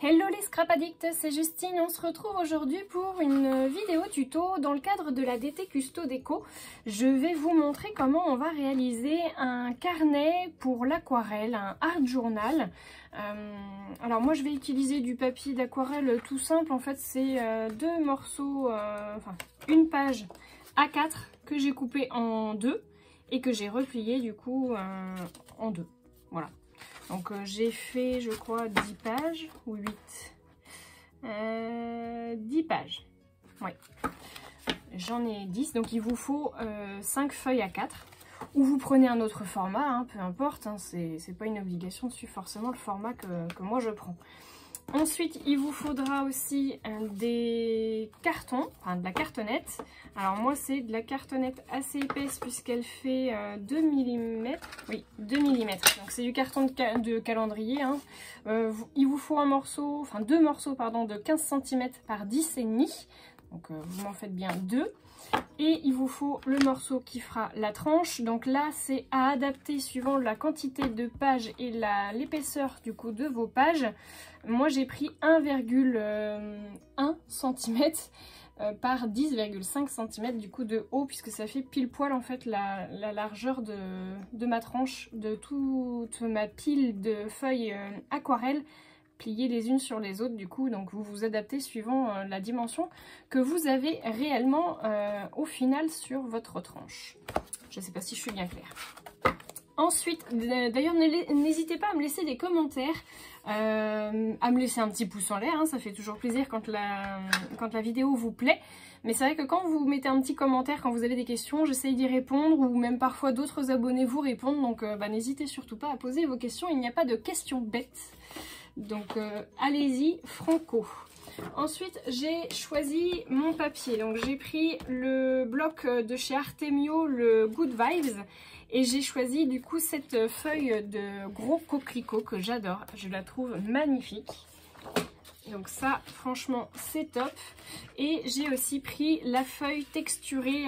Hello les scrap addicts, c'est Justine. On se retrouve aujourd'hui pour une vidéo tuto dans le cadre de la DT Custo Déco. Je vais vous montrer comment on va réaliser un carnet pour l'aquarelle, un art journal. Alors moi je vais utiliser du papier d'aquarelle tout simple. En fait c'est deux morceaux, une page A4 que j'ai coupé en deux et que j'ai replié du coup en deux. Voilà. Donc j'ai fait je crois 10 pages ou 8 10 pages. Oui. J'en ai 10, donc il vous faut 5 feuilles à 4. Ou vous prenez un autre format, hein, peu importe, hein, c'est pas une obligation de suivre forcément le format que moi je prends. Ensuite, il vous faudra aussi des cartons, enfin de la cartonnette. Alors moi, c'est de la cartonnette assez épaisse puisqu'elle fait 2 mm. Oui, 2 mm. Donc c'est du carton de calendrier. Hein. Il vous faut un morceau, enfin deux morceaux pardon, de 15 cm par 10,5. Donc vous m'en faites bien deux. Et il vous faut le morceau qui fera la tranche. Donc là, c'est à adapter suivant la quantité de pages et l'épaisseur du coup de vos pages. Moi, j'ai pris 1,1 cm par 10,5 cm du coup de haut, puisque ça fait pile poil en fait la largeur de ma tranche, de toute ma pile de feuilles aquarelles pliées les unes sur les autres du coup. Donc vous vous adaptez suivant la dimension que vous avez réellement au final sur votre tranche. Je ne sais pas si je suis bien claire. Ensuite, d'ailleurs n'hésitez pas à me laisser des commentaires, à me laisser un petit pouce en l'air, hein, ça fait toujours plaisir quand la vidéo vous plaît. Mais c'est vrai que quand vous mettez un petit commentaire, quand vous avez des questions, j'essaye d'y répondre, ou même parfois d'autres abonnés vous répondent. Donc n'hésitez surtout pas à poser vos questions, il n'y a pas de questions bêtes. Donc allez-y franco. Ensuite j'ai choisi mon papier, donc j'ai pris le bloc de chez Artemio, le Good Vibes, et j'ai choisi du coup cette feuille de gros coquelicot que j'adore, je la trouve magnifique. Donc ça franchement c'est top. Et j'ai aussi pris la feuille texturée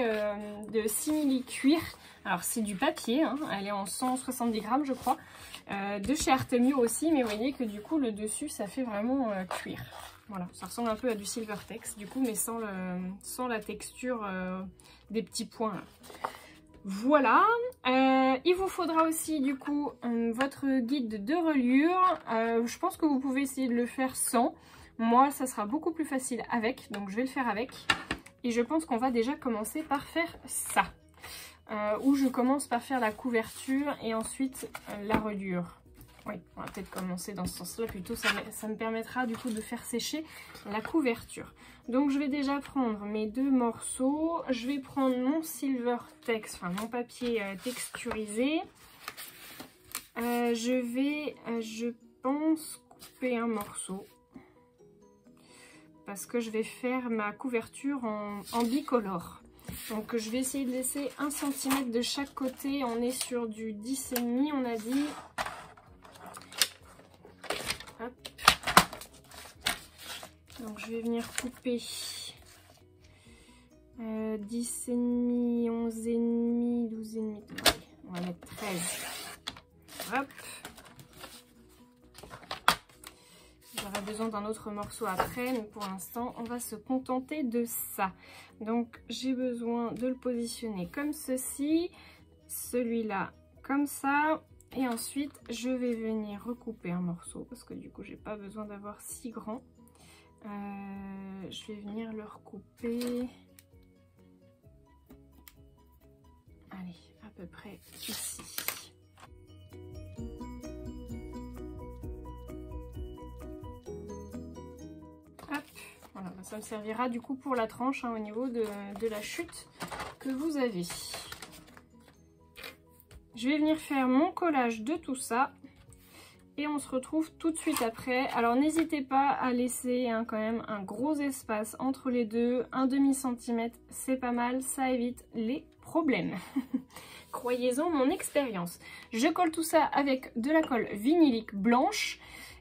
de simili cuir. Alors c'est du papier, hein, elle est en 170 grammes je crois, de chez Artemio aussi, mais vous voyez que du coup le dessus ça fait vraiment cuir. Voilà, ça ressemble un peu à du Silvertex du coup, mais sans la texture des petits points là. Voilà, il vous faudra aussi du coup votre guide de reliure. Je pense que vous pouvez essayer de le faire sans. Moi ça sera beaucoup plus facile avec, donc je vais le faire avec. Et je pense qu'on va déjà commencer par faire ça. Où je commence par faire la couverture et ensuite la reliure. Oui, on va peut-être commencer dans ce sens-là plutôt, ça me permettra du coup de faire sécher la couverture. Donc je vais déjà prendre mes deux morceaux, je vais prendre mon Silvertex, enfin mon papier texturisé. Je pense, couper un morceau. Parce que je vais faire ma couverture en bicolore. Donc je vais essayer de laisser 1 cm de chaque côté. On est sur du 10,5 on a dit. Hop. Donc je vais venir couper 10,5, 11,5, 12,5. On va mettre 13. Hop. J'aurai besoin d'un autre morceau après, mais pour l'instant, on va se contenter de ça. Donc, j'ai besoin de le positionner comme ceci, celui-là comme ça. Et ensuite, je vais venir recouper un morceau, parce que du coup, j'ai pas besoin d'avoir si grand. Je vais venir le recouper. Allez, à peu près ici. Voilà, ça me servira du coup pour la tranche, hein, au niveau de la chute que vous avez. Je vais venir faire mon collage de tout ça et on se retrouve tout de suite après. Alors n'hésitez pas à laisser quand même un gros espace entre les deux, 1/2 cm, c'est pas mal, ça évite les problèmes. Croyez-en mon expérience. Je colle tout ça avec de la colle vinylique blanche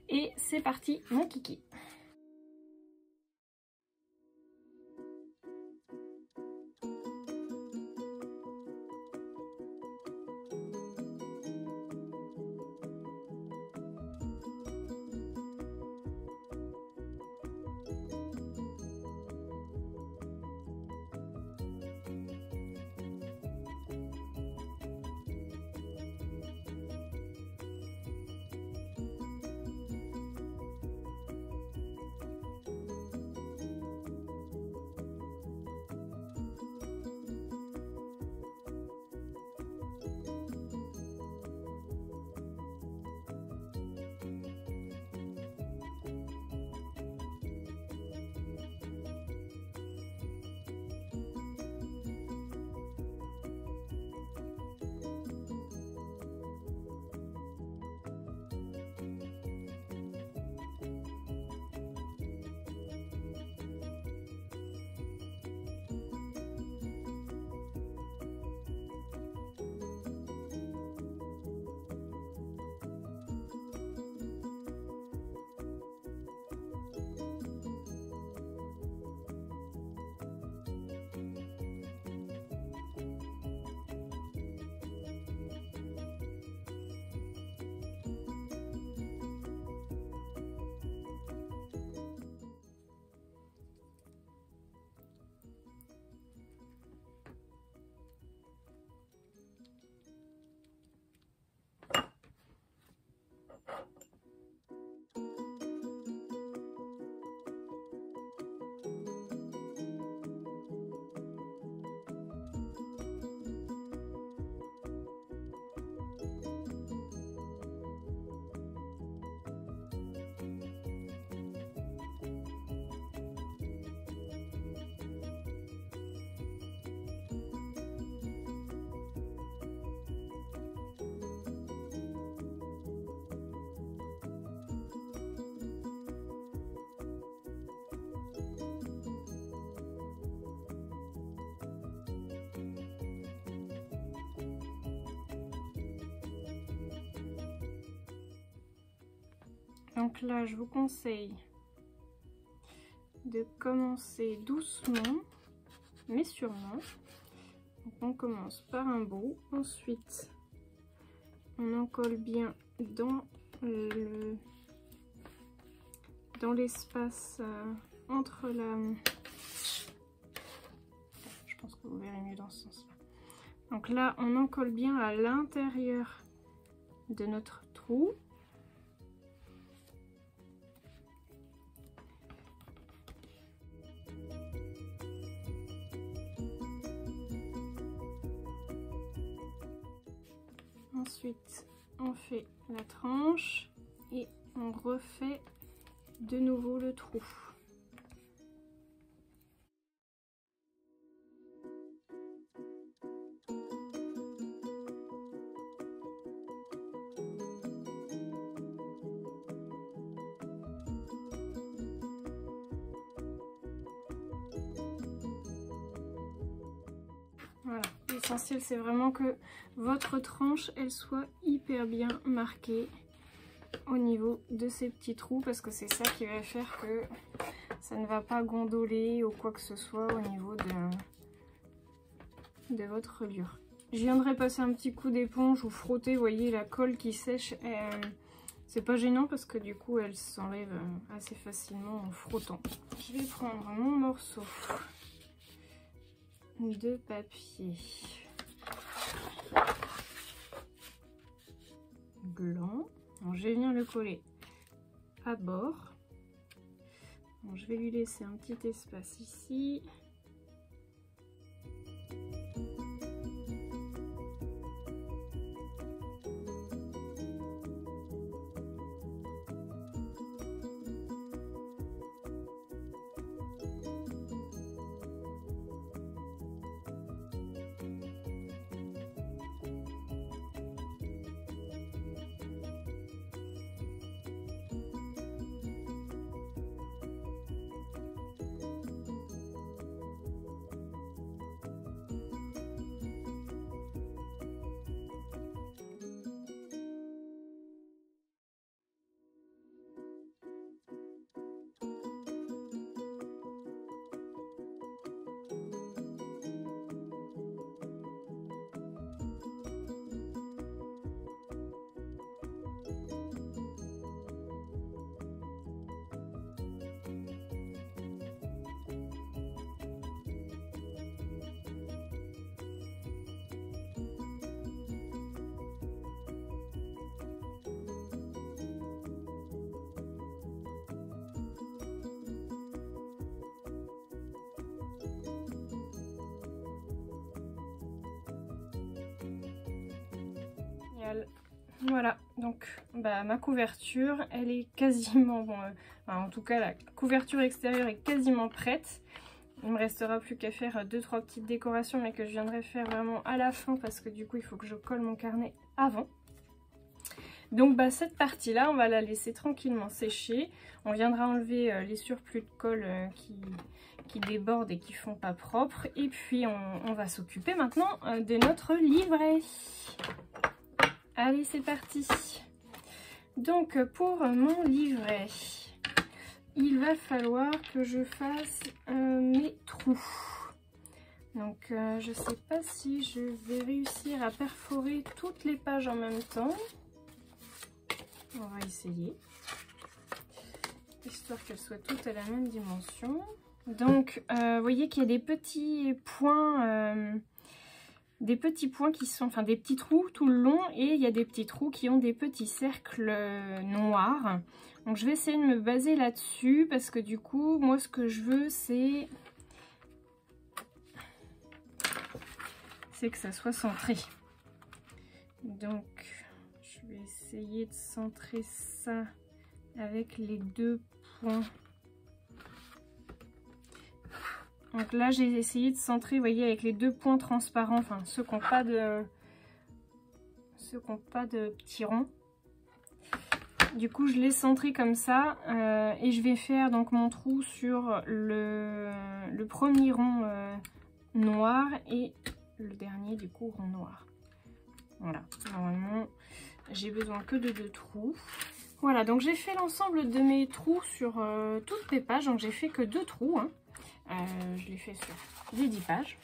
et c'est parti mon kiki. Donc là, je vous conseille de commencer doucement, mais sûrement. Donc on commence par un bout, ensuite on en colle bien dans l'espace entre la... Je pense que vous verrez mieux dans ce sens-là. Donc là, on en colle bien à l'intérieur de notre trou. Ensuite, on fait la tranche et on refait de nouveau le trou. Voilà, l'essentiel c'est vraiment que votre tranche elle soit hyper bien marquée au niveau de ces petits trous, parce que c'est ça qui va faire que ça ne va pas gondoler ou quoi que ce soit au niveau de votre reliure. Je viendrai passer un petit coup d'éponge ou frotter, vous voyez la colle qui sèche, c'est pas gênant parce que du coup elle s'enlève assez facilement en frottant. Je vais prendre mon morceau de papier blanc. Alors, je vais venir le coller à bord. Bon, je vais lui laisser un petit espace ici. Voilà, donc ma couverture, elle est quasiment, en tout cas la couverture extérieure est quasiment prête. Il me restera plus qu'à faire 2-3 petites décorations, mais que je viendrai faire vraiment à la fin parce que du coup il faut que je colle mon carnet avant. Donc cette partie là, on va la laisser tranquillement sécher. On viendra enlever les surplus de colle qui débordent et qui font pas propre. Et puis on va s'occuper maintenant de notre livret. Allez, c'est parti. Donc pour mon livret, il va falloir que je fasse mes trous. Donc je sais pas si je vais réussir à perforer toutes les pages en même temps. On va essayer, histoire qu'elles soient toutes à la même dimension. Donc vous voyez qu'il y a des petits points qui sont, enfin des petits trous tout le long, et il y a des petits trous qui ont des petits cercles noirs. Donc je vais essayer de me baser là-dessus parce que du coup moi ce que je veux c'est que ça soit centré. Donc je vais essayer de centrer ça avec les deux points. Donc là j'ai essayé de centrer, vous voyez, avec les deux points transparents, enfin ceux qui n'ont pas de petits ronds. Du coup je l'ai centré comme ça et je vais faire donc mon trou sur le premier rond noir et le dernier du coup rond noir. Voilà, normalement j'ai besoin que de 2 trous. Voilà, donc j'ai fait l'ensemble de mes trous sur toutes mes pages. Donc j'ai fait que 2 trous. Hein. Je l'ai fait sur les 10 pages.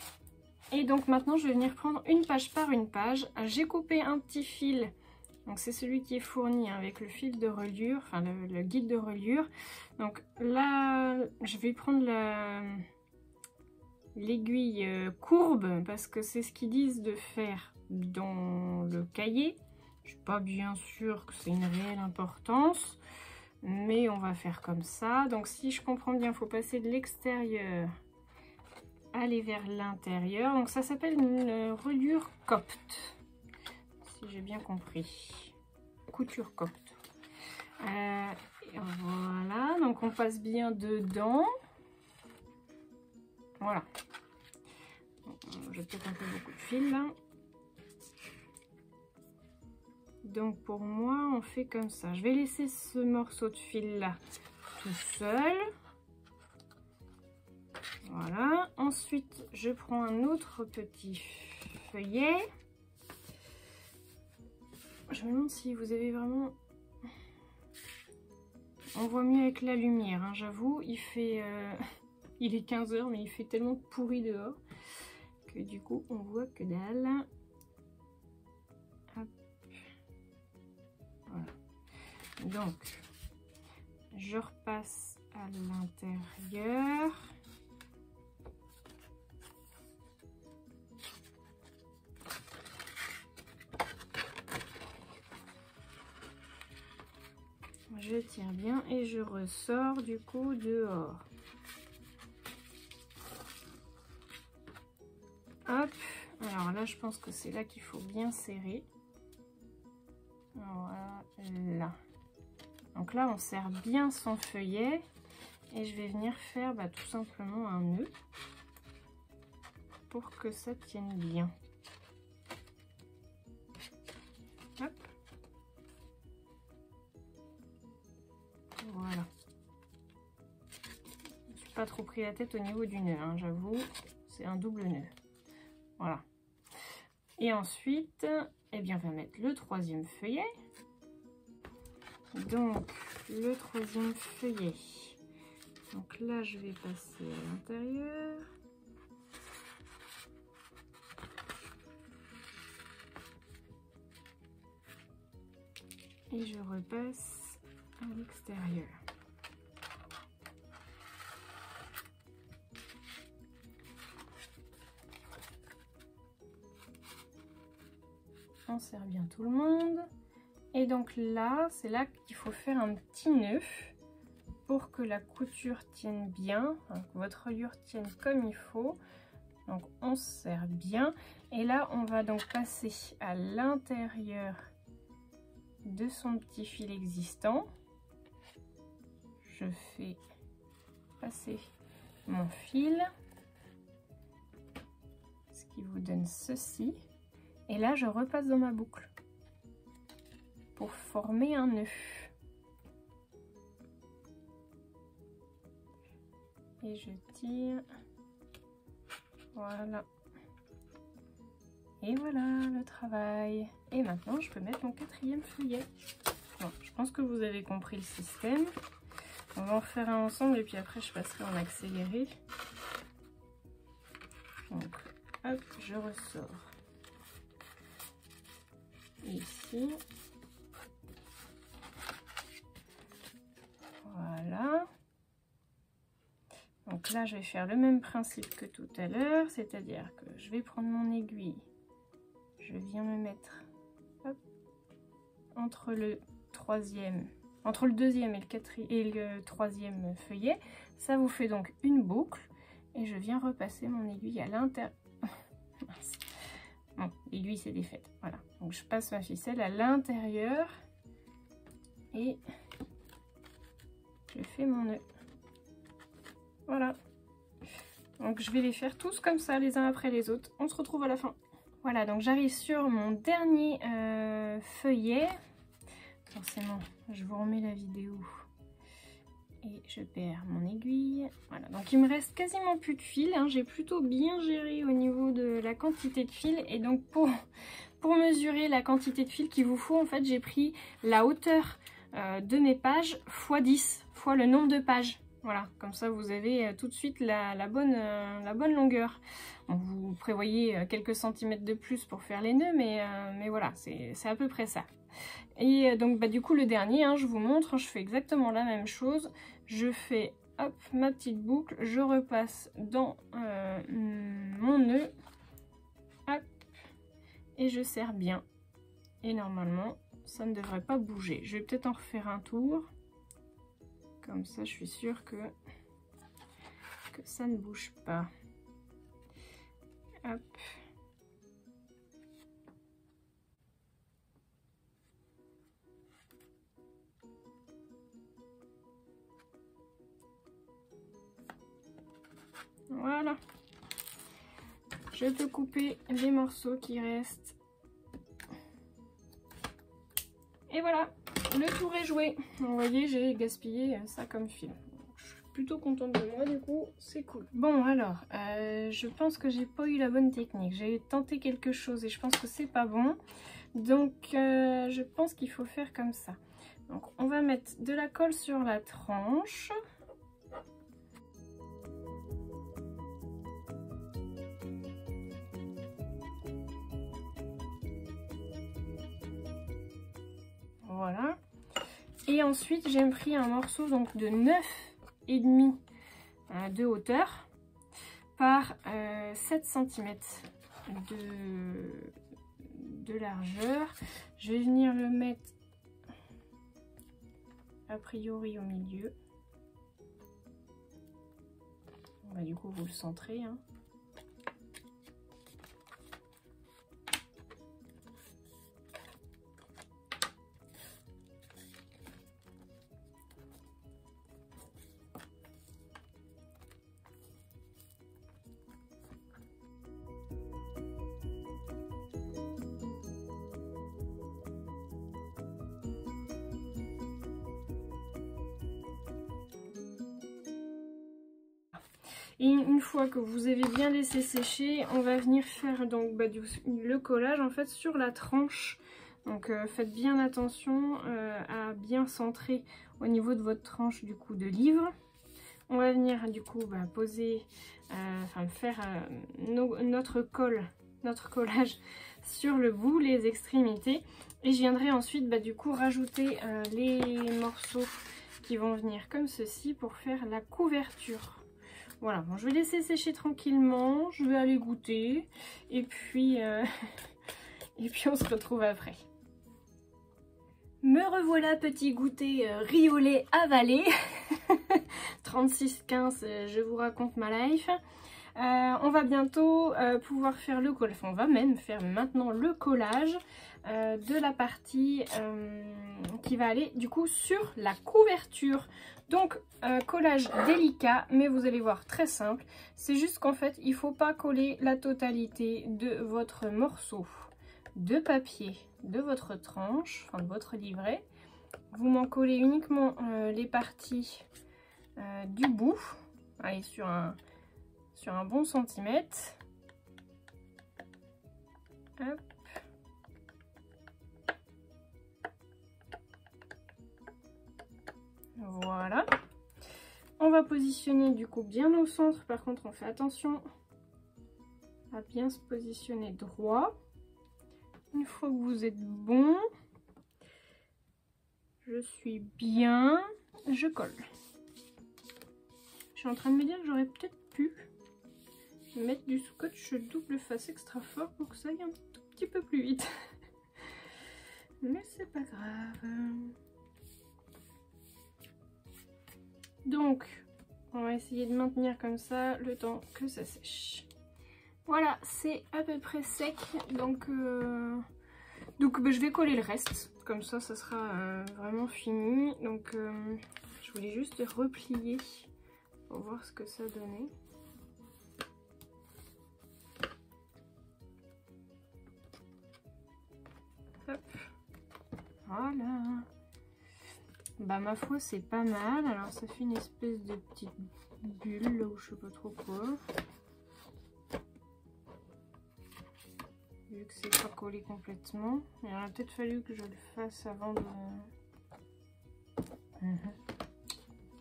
Et donc maintenant, je vais venir prendre une page par une page. J'ai coupé un petit fil. Donc c'est celui qui est fourni hein, avec le fil de reliure, enfin le guide de reliure. Donc là, je vais prendre l'aiguille courbe parce que c'est ce qu'ils disent de faire dans le cahier. Je suis pas bien sûre que c'est une réelle importance, mais on va faire comme ça. Donc si je comprends bien, il faut passer de l'extérieur, aller vers l'intérieur. Donc ça s'appelle une reliure copte. Si j'ai bien compris, couture copte. Voilà, donc on passe bien dedans. Voilà. J'ai peut-être un peu beaucoup de fil là. Donc pour moi, on fait comme ça. Je vais laisser ce morceau de fil là tout seul. Voilà. Ensuite, je prends un autre petit feuillet. Je me demande si vous avez vraiment... On voit mieux avec la lumière, hein, j'avoue. Il fait... Il est 15 h, mais il fait tellement pourri dehors que du coup, on voit que dalle. Hop. Voilà. Donc, je repasse à l'intérieur. Je tire bien et je ressors du coup dehors. Hop, alors là je pense que c'est là qu'il faut bien serrer. Voilà. Donc là on serre bien son feuillet et je vais venir faire tout simplement un nœud pour que ça tienne bien. Hop. Voilà. Je ne suis pas trop pris la tête au niveau du nœud, hein, j'avoue, c'est un double nœud. Voilà. Et ensuite, eh bien, on va mettre le troisième feuillet. Donc, le troisième feuillet. Donc là, je vais passer à l'intérieur. Et je repasse à l'extérieur. On serre bien tout le monde. Et donc là, c'est là qu'il faut faire un petit nœud pour que la couture tienne bien, hein, que votre reliure tienne comme il faut. Donc on serre bien. Et là, on va donc passer à l'intérieur de son petit fil existant. Je fais passer mon fil, ce qui vous donne ceci. Et là, je repasse dans ma boucle pour former un nœud. Et je tire. Voilà. Et voilà le travail. Et maintenant, je peux mettre mon quatrième feuillet. Bon, je pense que vous avez compris le système. On va en refaire un ensemble et puis après, je passerai en accéléré. Donc, hop, je ressors. Ici. Voilà. Donc là, je vais faire le même principe que tout à l'heure, c'est-à-dire que je vais prendre mon aiguille, je viens me mettre hop, entre le deuxième et le troisième feuillet. Ça vous fait donc une boucle et je viens repasser mon aiguille à l'intérieur. Bon, l'aiguille s'est défaite. Voilà. Donc je passe ma ficelle à l'intérieur et je fais mon nœud. Voilà. Donc je vais les faire tous comme ça, les uns après les autres. On se retrouve à la fin. Voilà, donc j'arrive sur mon dernier feuillet. Forcément, je vous remets la vidéo. Et je perds mon aiguille. Voilà, donc il me reste quasiment plus de fil, hein. J'ai plutôt bien géré au niveau de la quantité de fil. Et donc pour mesurer la quantité de fil qu'il vous faut, en fait, j'ai pris la hauteur de mes pages x 10, fois le nombre de pages. Voilà, comme ça vous avez tout de suite la bonne longueur. Bon, vous prévoyez quelques centimètres de plus pour faire les nœuds, mais voilà, c'est à peu près ça. Et donc du coup le dernier, hein, je vous montre, je fais exactement la même chose. Je fais hop ma petite boucle, je repasse dans mon nœud, hop, et je serre bien. Et normalement ça ne devrait pas bouger. Je vais peut-être en refaire un tour. Comme ça, je suis sûre que ça ne bouge pas. Hop. Voilà. Je peux couper les morceaux qui restent. Et voilà, le tour est joué. Vous voyez, j'ai gaspillé ça comme fil. Je suis plutôt contente de moi, du coup, c'est cool. Bon, alors, je pense que j'ai pas eu la bonne technique. J'ai tenté quelque chose et je pense que c'est pas bon. Donc, je pense qu'il faut faire comme ça. Donc, on va mettre de la colle sur la tranche. Voilà. Et ensuite, j'ai pris un morceau donc de 9,5 de hauteur par 7 cm de largeur. Je vais venir le mettre a priori au milieu. Bah, du coup, vous le centrez, hein. Et une fois que vous avez bien laissé sécher, on va venir faire donc le collage en fait sur la tranche. Donc faites bien attention à bien centrer au niveau de votre tranche du coup de livre. On va venir du coup poser, faire notre collage sur le bout, les extrémités. Et je viendrai ensuite du coup rajouter les morceaux qui vont venir comme ceci pour faire la couverture. Voilà, bon, je vais laisser sécher tranquillement, je vais aller goûter et puis on se retrouve après. Me revoilà, petit goûter riz au lait avalé. 36,15, je vous raconte ma life. On va bientôt pouvoir faire le collage, on va même faire maintenant le collage de la partie qui va aller du coup sur la couverture. Donc collage délicat, mais vous allez voir très simple. C'est juste qu'en fait il ne faut pas coller la totalité de votre morceau de papier de votre tranche, enfin de votre livret. Vous m'en collez uniquement les parties du bout, allez, sur un bon centimètre. Hop. Voilà. On va positionner du coup bien au centre. Par contre, on fait attention à bien se positionner droit. Une fois que vous êtes bon, je suis bien, je colle. Je suis en train de me dire que j'aurais peut-être pu mettre du scotch double face extra fort pour que ça aille un tout petit peu plus vite. Mais c'est pas grave. Donc, on va essayer de maintenir comme ça le temps que ça sèche. Voilà, c'est à peu près sec. Donc je vais coller le reste. Comme ça, ça sera vraiment fini. Donc, je voulais juste replier pour voir ce que ça donnait. Hop. Voilà. Bah ma foi c'est pas mal. Alors ça fait une espèce de petite bulle là où je sais pas trop quoi. Vu que c'est pas collé complètement. Il aurait peut-être fallu que je le fasse avant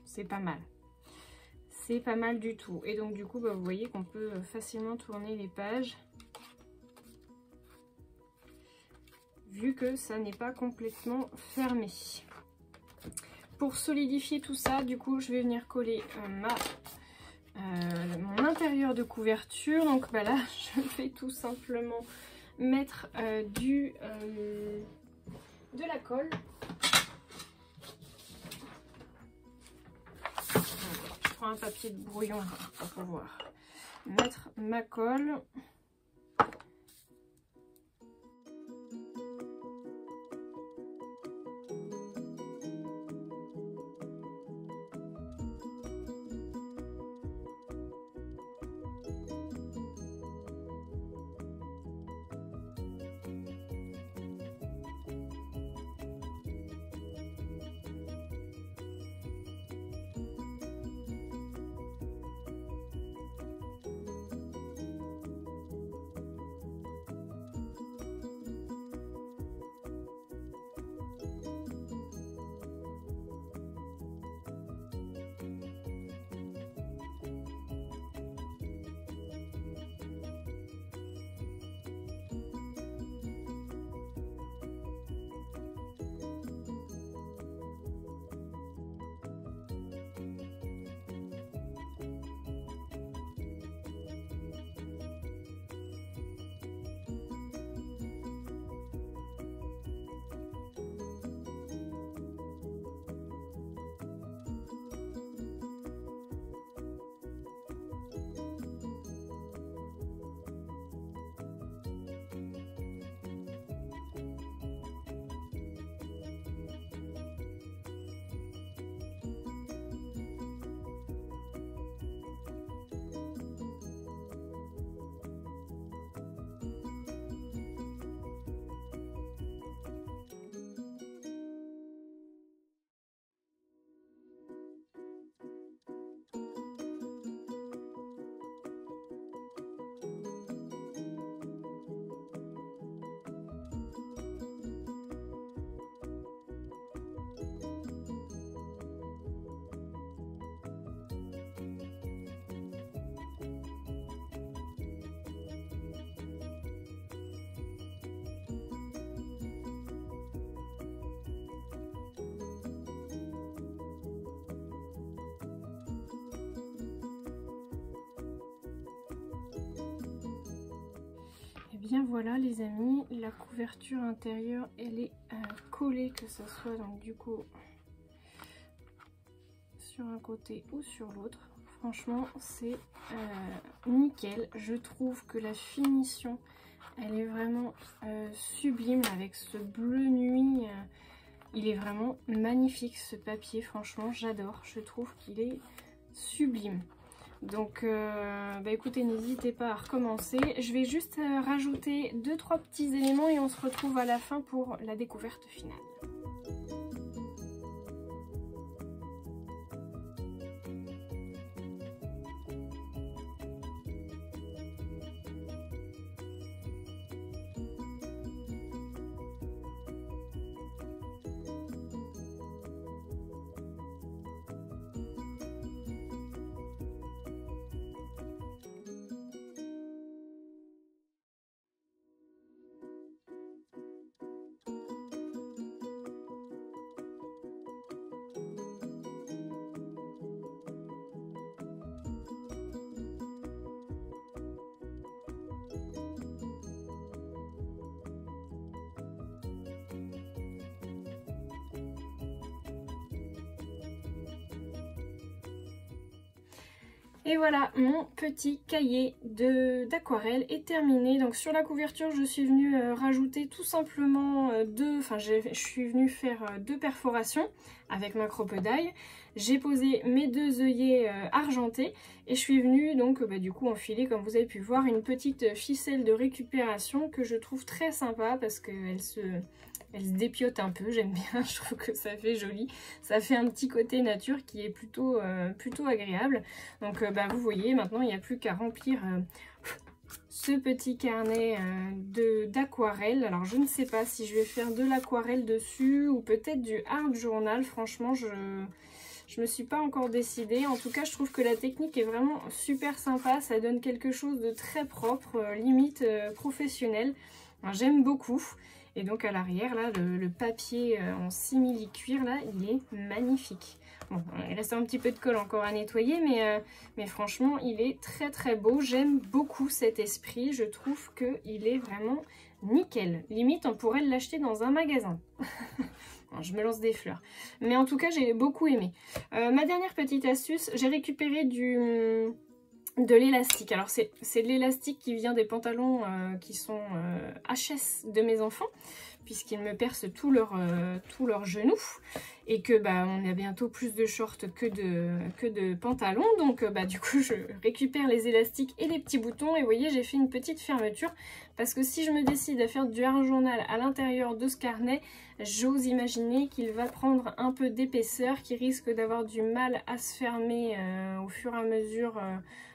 C'est pas mal. C'est pas mal du tout. Et donc du coup, bah, vous voyez qu'on peut facilement tourner les pages. Vu que ça n'est pas complètement fermé. Pour solidifier tout ça, du coup, je vais venir coller mon intérieur de couverture. Donc bah là, je vais tout simplement mettre de la colle. Je prends un papier de brouillon pour pouvoir mettre ma colle. Bien voilà les amis, la couverture intérieure elle est collée, que ce soit donc du coup sur un côté ou sur l'autre. Franchement c'est nickel. Je trouve que la finition elle est vraiment sublime avec ce bleu nuit. Il est vraiment magnifique ce papier, franchement j'adore. Je trouve qu'il est sublime. Donc bah écoutez, n'hésitez pas à recommencer. Je vais juste rajouter 2-3 petits éléments et on se retrouve à la fin pour la découverte finale. Et voilà, mon petit cahier d'aquarelle est terminé. Donc sur la couverture, je suis venue rajouter tout simplement je suis venue faire 2 perforations avec ma crocodile. J'ai posé mes 2 œillets argentés et je suis venue donc du coup enfiler, comme vous avez pu voir, une petite ficelle de récupération que je trouve très sympa parce qu'elle se dépiote un peu, j'aime bien, je trouve que ça fait joli. Ça fait un petit côté nature qui est plutôt agréable. Donc vous voyez, maintenant il n'y a plus qu'à remplir ce petit carnet d'aquarelle aquarelle. Alors je ne sais pas si je vais faire de l'aquarelle dessus ou peut-être du art journal. Franchement, je me suis pas encore décidée. En tout cas, je trouve que la technique est vraiment super sympa. Ça donne quelque chose de très propre, limite professionnel. J'aime beaucoup. Et donc à l'arrière, là, le papier en simili-cuir, là, il est magnifique. Bon, il reste un petit peu de colle encore à nettoyer, mais franchement, il est très très beau. J'aime beaucoup cet esprit. Je trouve qu'il est vraiment nickel. Limite, on pourrait l'acheter dans un magasin. Je me lance des fleurs. Mais en tout cas, j'ai beaucoup aimé. Ma dernière petite astuce, j'ai récupéré de l'élastique. Alors, c'est de l'élastique qui vient des pantalons qui sont HS de mes enfants, puisqu'ils me percent tous leurs genoux. Et que on a bientôt plus de shorts que de pantalons. Donc du coup je récupère les élastiques et les petits boutons. Et vous voyez, j'ai fait une petite fermeture. Parce que si je me décide à faire du art journal à l'intérieur de ce carnet, j'ose imaginer qu'il va prendre un peu d'épaisseur, qu'il risque d'avoir du mal à se fermer au fur et à mesure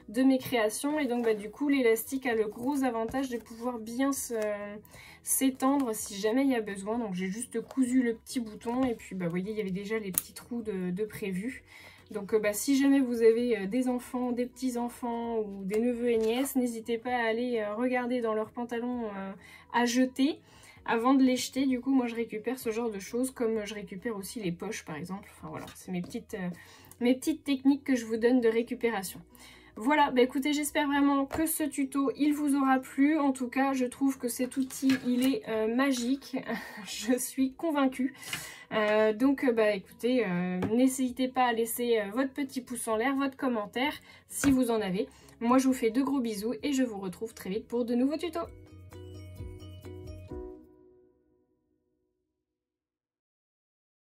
de mes créations. Et donc du coup l'élastique a le gros avantage de pouvoir bien s'étendre si jamais il y a besoin. Donc j'ai juste cousu le petit bouton et puis vous voyez, il y avait déjà les petits trous de prévus. Donc si jamais vous avez des enfants, des petits-enfants ou des neveux et nièces, n'hésitez pas à aller regarder dans leurs pantalons à jeter avant de les jeter. Du coup moi je récupère ce genre de choses, comme je récupère aussi les poches par exemple. Enfin voilà, c'est mes petites techniques que je vous donne de récupération. Voilà, écoutez, j'espère vraiment que ce tuto, il vous aura plu. En tout cas, je trouve que cet outil, il est magique. Je suis convaincue. Donc, écoutez, n'hésitez pas à laisser votre petit pouce en l'air, votre commentaire, si vous en avez. Moi, je vous fais de gros bisous et je vous retrouve très vite pour de nouveaux tutos.